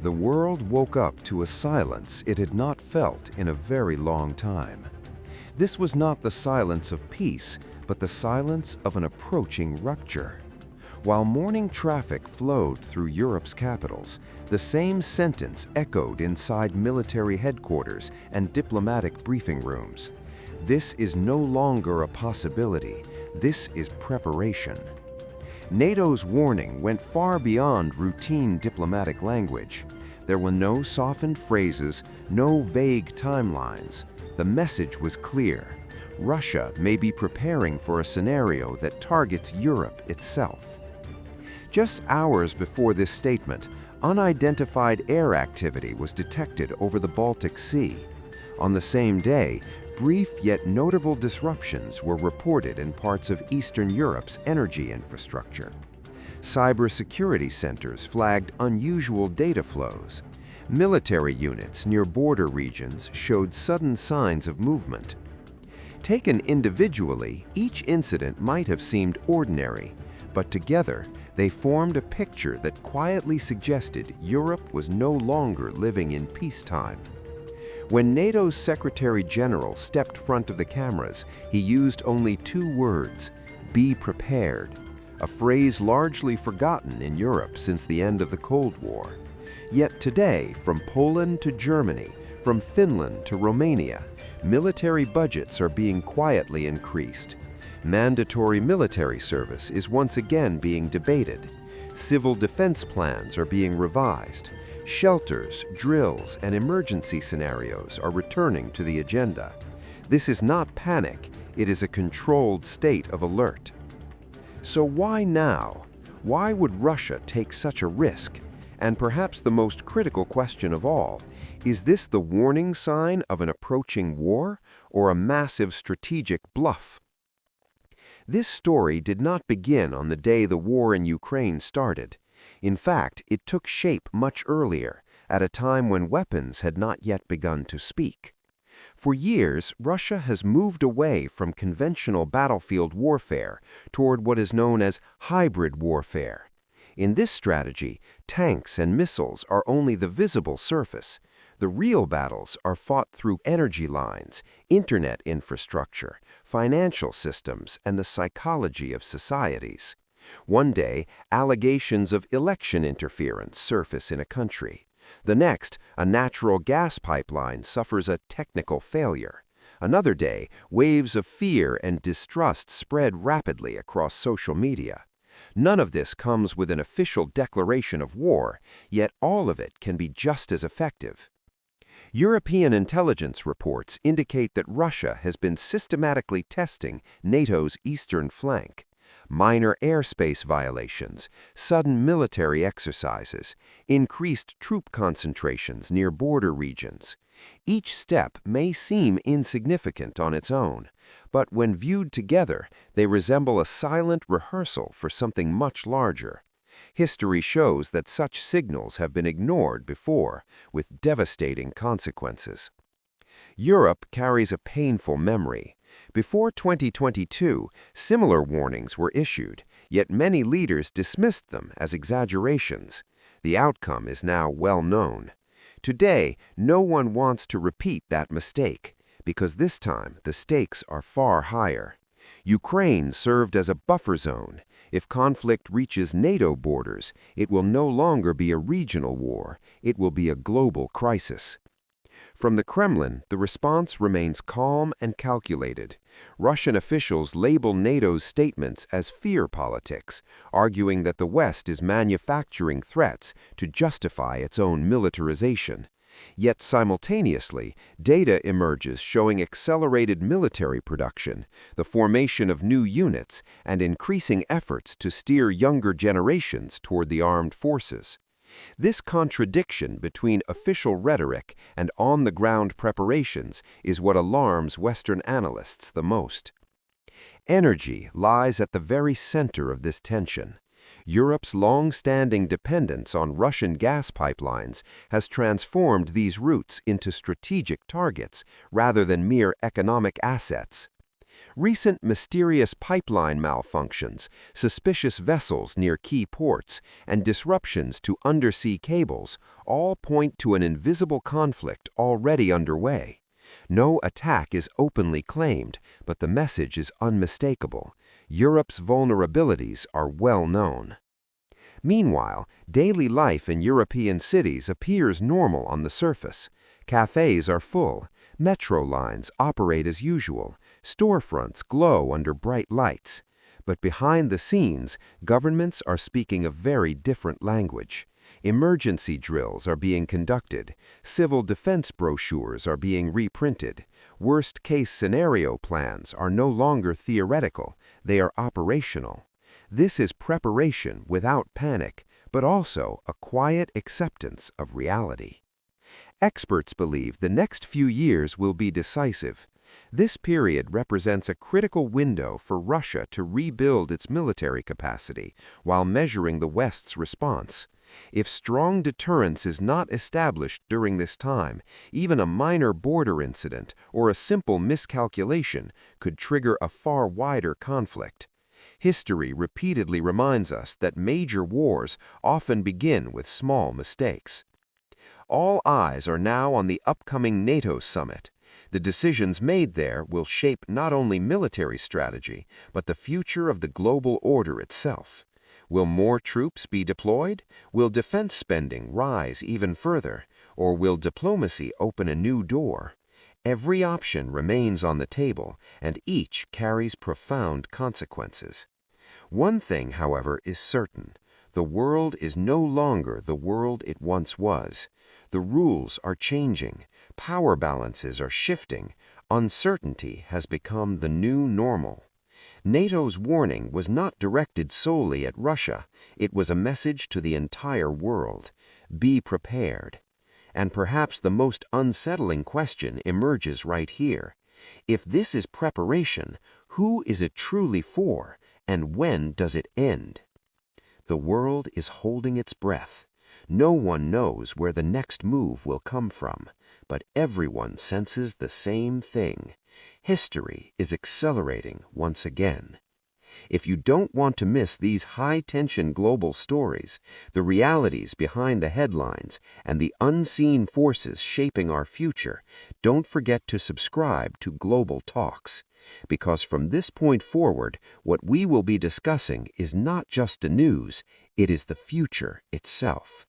The world woke up to a silence it had not felt in a very long time. This was not the silence of peace, but the silence of an approaching rupture. While morning traffic flowed through Europe's capitals, the same sentence echoed inside military headquarters and diplomatic briefing rooms. This is no longer a possibility. This is preparation. NATO's warning went far beyond routine diplomatic language. There were no softened phrases, no vague timelines. The message was clear. Russia may be preparing for a scenario that targets Europe itself. Just hours before this statement, unidentified air activity was detected over the Baltic Sea. On the same day, brief yet notable disruptions were reported in parts of Eastern Europe's energy infrastructure. Cybersecurity centers flagged unusual data flows. Military units near border regions showed sudden signs of movement. Taken individually, each incident might have seemed ordinary, but together they formed a picture that quietly suggested Europe was no longer living in peacetime. When NATO's Secretary General stepped front of the cameras, he used only two words: "Be prepared," a phrase largely forgotten in Europe since the end of the Cold War. Yet today, from Poland to Germany, from Finland to Romania, military budgets are being quietly increased. Mandatory military service is once again being debated. Civil defense plans are being revised. Shelters, drills, and emergency scenarios are returning to the agenda. This is not panic, it is a controlled state of alert. So why now? Why would Russia take such a risk? And perhaps the most critical question of all, is this the warning sign of an approaching war or a massive strategic bluff? This story did not begin on the day the war in Ukraine started. In fact, it took shape much earlier, at a time when weapons had not yet begun to speak. For years, Russia has moved away from conventional battlefield warfare toward what is known as hybrid warfare. In this strategy, tanks and missiles are only the visible surface. The real battles are fought through energy lines, internet infrastructure, financial systems, and the psychology of societies. One day, allegations of election interference surface in a country. The next, a natural gas pipeline suffers a technical failure. Another day, waves of fear and distrust spread rapidly across social media. None of this comes with an official declaration of war, yet all of it can be just as effective. European intelligence reports indicate that Russia has been systematically testing NATO's eastern flank. Minor airspace violations, sudden military exercises, increased troop concentrations near border regions. Each step may seem insignificant on its own, but when viewed together, they resemble a silent rehearsal for something much larger. History shows that such signals have been ignored before, with devastating consequences. Europe carries a painful memory. Before 2022, similar warnings were issued, yet many leaders dismissed them as exaggerations. The outcome is now well known. Today, no one wants to repeat that mistake, because this time the stakes are far higher. Ukraine served as a buffer zone. If conflict reaches NATO borders, it will no longer be a regional war, it will be a global crisis. From the Kremlin, the response remains calm and calculated. Russian officials label NATO's statements as fear politics, arguing that the West is manufacturing threats to justify its own militarization. Yet simultaneously, data emerges showing accelerated military production, the formation of new units, and increasing efforts to steer younger generations toward the armed forces. This contradiction between official rhetoric and on-the-ground preparations is what alarms Western analysts the most. Energy lies at the very center of this tension. Europe's long-standing dependence on Russian gas pipelines has transformed these routes into strategic targets rather than mere economic assets. Recent mysterious pipeline malfunctions, suspicious vessels near key ports, and disruptions to undersea cables all point to an invisible conflict already underway. No attack is openly claimed, but the message is unmistakable. Europe's vulnerabilities are well known. Meanwhile, daily life in European cities appears normal on the surface. Cafes are full, metro lines operate as usual, storefronts glow under bright lights. But behind the scenes, governments are speaking a very different language. Emergency drills are being conducted, civil defense brochures are being reprinted, worst-case scenario plans are no longer theoretical, they are operational. This is preparation without panic, but also a quiet acceptance of reality. Experts believe the next few years will be decisive. This period represents a critical window for Russia to rebuild its military capacity while measuring the West's response. If strong deterrence is not established during this time, even a minor border incident or a simple miscalculation could trigger a far wider conflict. History repeatedly reminds us that major wars often begin with small mistakes. All eyes are now on the upcoming NATO summit. The decisions made there will shape not only military strategy, but the future of the global order itself. Will more troops be deployed? Will defense spending rise even further? Or will diplomacy open a new door? Every option remains on the table, and each carries profound consequences. One thing, however, is certain. The world is no longer the world it once was. The rules are changing, power balances are shifting, uncertainty has become the new normal. NATO's warning was not directed solely at Russia. It was a message to the entire world. Be prepared. And perhaps the most unsettling question emerges right here. If this is preparation, who is it truly for, and when does it end? The world is holding its breath. No one knows where the next move will come from, but everyone senses the same thing. History is accelerating once again. If you don't want to miss these high-tension global stories, the realities behind the headlines, and the unseen forces shaping our future, don't forget to subscribe to Global Talks. Because from this point forward, what we will be discussing is not just the news, it is the future itself.